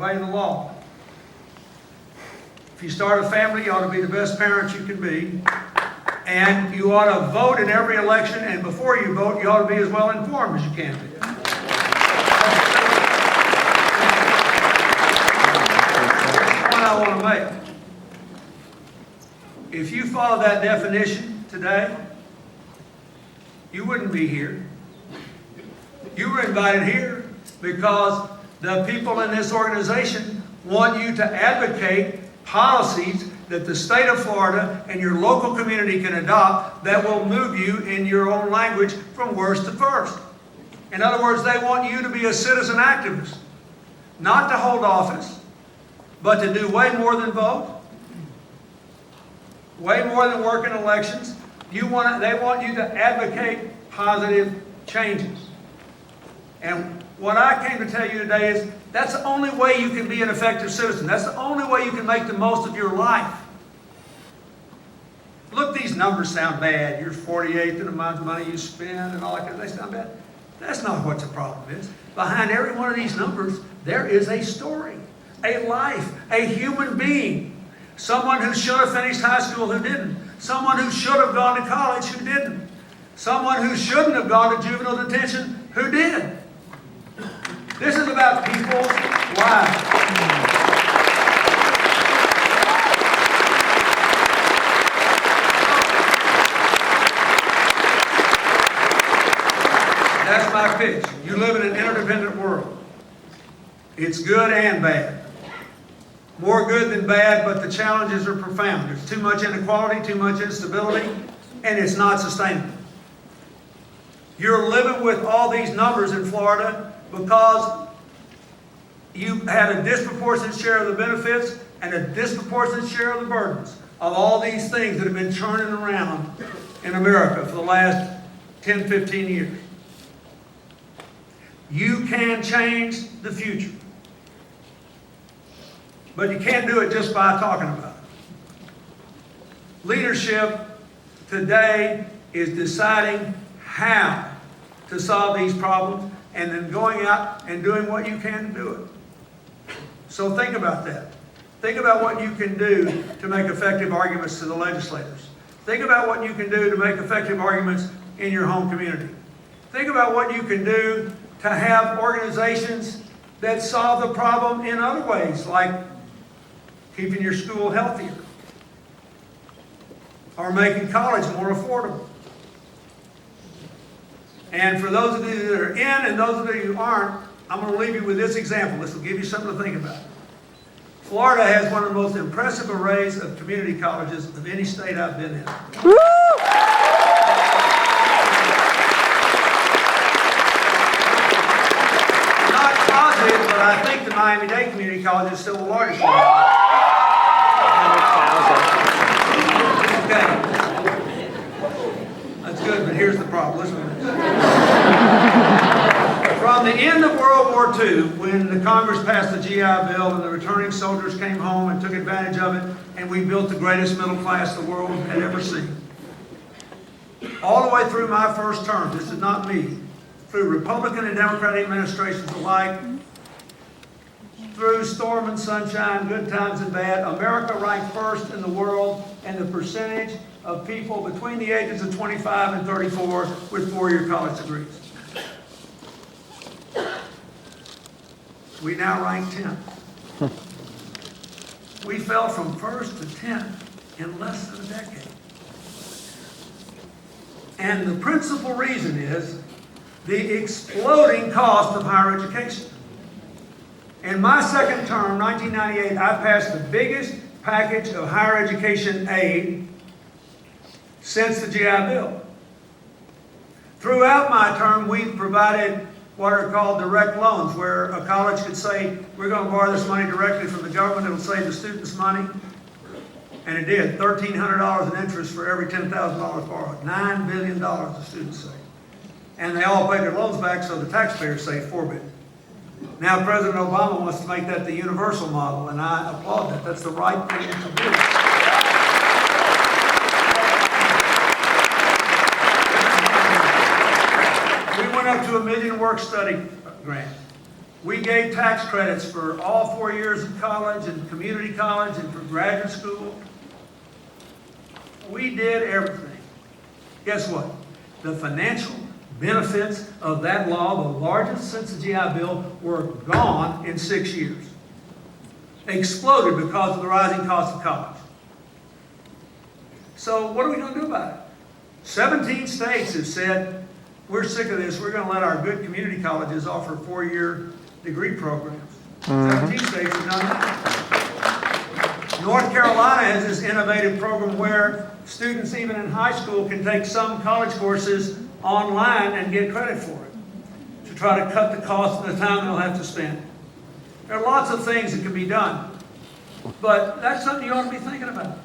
Obey the law. If you start a family, you ought to be the best parents you can be. And you ought to vote in every election, and before you vote, you ought to be as well informed as you can be. Here's the point I want to make. If you follow that definition today, you wouldn't be here. You were invited here because the people in this organization want you to advocate policies that the state of Florida and your local community can adopt that will move you in your own language from worst to first. In other words, they want you to be a citizen activist, not to hold office, but to do way more than vote, way more than work in elections. They want you to advocate positive changes. And what I came to tell you today is that's the only way you can be an effective citizen. That's the only way you can make the most of your life. Look, these numbers sound bad. You're 48th in the amount of money you spend and all that. They sound bad. That's not what the problem is. Behind every one of these numbers, there is a story, a life, a human being. Someone who should have finished high school who didn't. Someone who should have gone to college who didn't. Someone who shouldn't have gone to juvenile detention who did. This is about people's lives. That's my pitch. You live in an interdependent world. It's good and bad. More good than bad, but the challenges are profound. There's too much inequality, too much instability, and it's not sustainable. You're living with all these numbers in Florida because you had a disproportionate share of the benefits and a disproportionate share of the burdens of all these things that have been churning around in America for the last 10, 15 years. You can change the future. But you can't do it just by talking about it. Leadership today is deciding how to solve these problems and then going out and doing what you can to do it. So think about that. Think about what you can do to make effective arguments to the legislators. Think about what you can do to make effective arguments in your home community. Think about what you can do to have organizations that solve the problem in other ways, like keeping your school healthier or making college more affordable. And for those of you that are in and those of you who aren't, I'm going to leave you with this example. This will give you something to think about. Florida has one of the most impressive arrays of community colleges of any state I've been in. Woo! Not positive, but I think the Miami-Dade Community College is still the largest one. Okay. That's good, but here's the problem. Listen to this. From the end of World War II, when the Congress passed the GI Bill and the returning soldiers came home and took advantage of it, and we built the greatest middle class the world had ever seen. All the way through my first term, this is not me, through Republican and Democratic administrations alike, through storm and sunshine, good times and bad, America ranked first in the world in the percentage of people between the ages of 25 and 34 with four-year college degrees. We now rank 10th. We fell from first to 10th in less than a decade. And the principal reason is the exploding cost of higher education. In my second term, 1998, I passed the biggest package of higher education aid since the GI Bill. Throughout my term, we provided what are called direct loans, where a college could say, we're going to borrow this money directly from the government, it'll save the students money. And it did, $1,300 in interest for every $10,000 borrowed. $9 billion the students saved. And they all paid their loans back, so the taxpayers saved $4 billion. Now President Obama wants to make that the universal model, and I applaud that. That's the right thing to do. We went up to $1 million work-study grants. We gave tax credits for all 4 years of college and community college and for graduate school. We did everything. Guess what? The financial benefits of that law, the largest since the GI Bill, were gone in 6 years. Exploded because of the rising cost of college. So what are we going to do about it? 17 states have said, we're sick of this. We're going to let our good community colleges offer 4-year degree programs. 17 states have done that. North Carolina has this innovative program where students, even in high school, can take some college courses online and get credit for it to try to cut the cost and the time they'll have to spend. There are lots of things that can be done, but that's something you ought to be thinking about.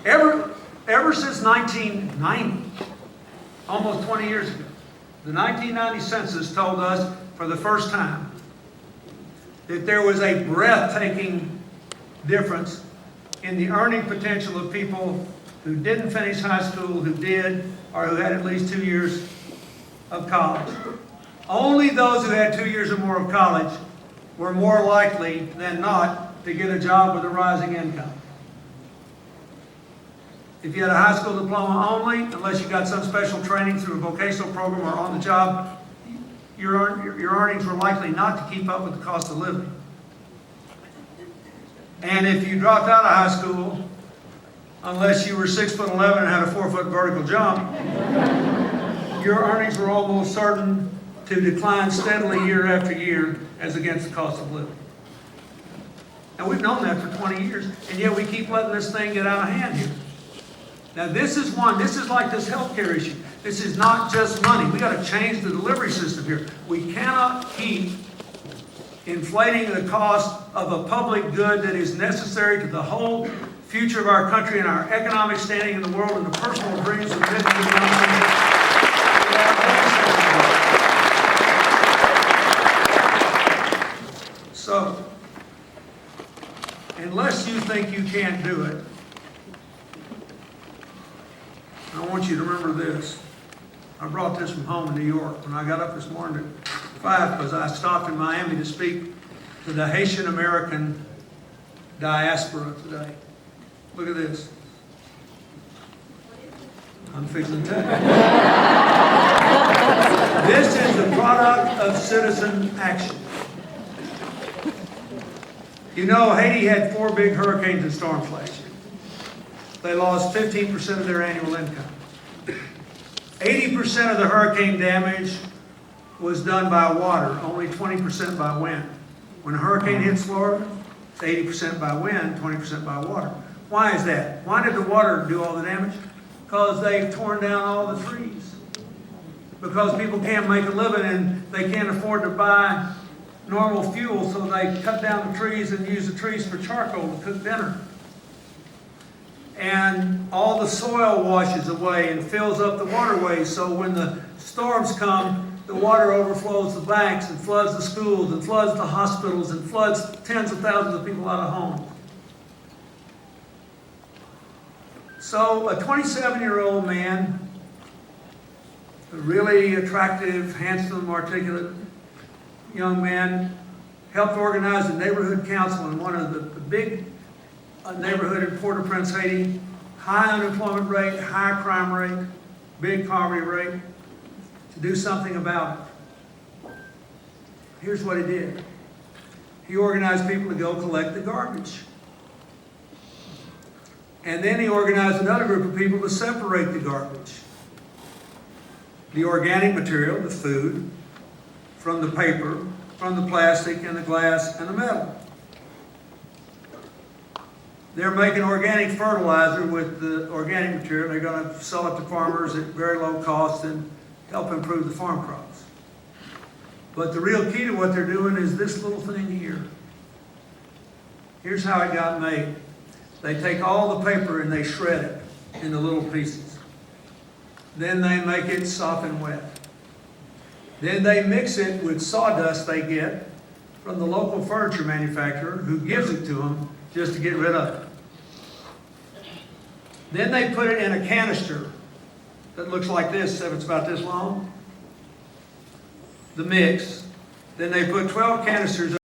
Ever since 1990, almost 20 years ago, the 1990 census told us for the first time that there was a breathtaking difference in the earning potential of people who didn't finish high school, who did, or who had at least 2 years of college. Only those who had 2 years or more of college were more likely than not to get a job with a rising income. If you had a high school diploma only, unless you got some special training through a vocational program or on the job, your earnings were likely not to keep up with the cost of living. And if you dropped out of high school, unless you were 6'11" and had a 4-foot vertical jump, your earnings were almost certain to decline steadily year after year as against the cost of living. And we've known that for 20 years, and yet we keep letting this thing get out of hand here. Now this is like this healthcare issue. This is not just money. We got to change the delivery system here. We cannot keep inflating the cost of a public good that is necessary to the whole future of our country and our economic standing in the world and the personal dreams of millions of Americans. So, unless you think you can't do it, I want you to remember this. I brought this from home in New York when I got up this morning at 5 because I stopped in Miami to speak to the Haitian American diaspora today. Look at this. I'm fixing to tell you. This is the product of citizen action. You know, Haiti had 4 big hurricanes and storms last year. They lost 15% of their annual income. 80% of the hurricane damage was done by water, only 20% by wind. When a hurricane hits Florida, it's 80% by wind, 20% by water. Why is that? Why did the water do all the damage? Because they've torn down all the trees. Because people can't make a living and they can't afford to buy normal fuel, so they cut down the trees and use the trees for charcoal to cook dinner. And all the soil washes away and fills up the waterways, so when the storms come, the water overflows the banks and floods the schools and floods the hospitals and floods tens of thousands of people out of homes. So a 27-year-old man, a really attractive, handsome, articulate young man, helped organize a neighborhood council in one of the big neighborhood in Port-au-Prince, Haiti. High unemployment rate, high crime rate, big poverty rate, to do something about it. Here's what he did. He organized people to go collect the garbage. And then he organized another group of people to separate the garbage. The organic material, the food, from the paper, from the plastic and the glass and the metal. They're making organic fertilizer with the organic material. They're going to sell it to farmers at very low cost and help improve the farm crops. But the real key to what they're doing is this little thing here. Here's how it got made. They take all the paper and they shred it into little pieces. Then they make it soft and wet. Then they mix it with sawdust they get from the local furniture manufacturer who gives it to them just to get rid of it. Then they put it in a canister that looks like this, if it's about this long. The mix. Then they put 12 canisters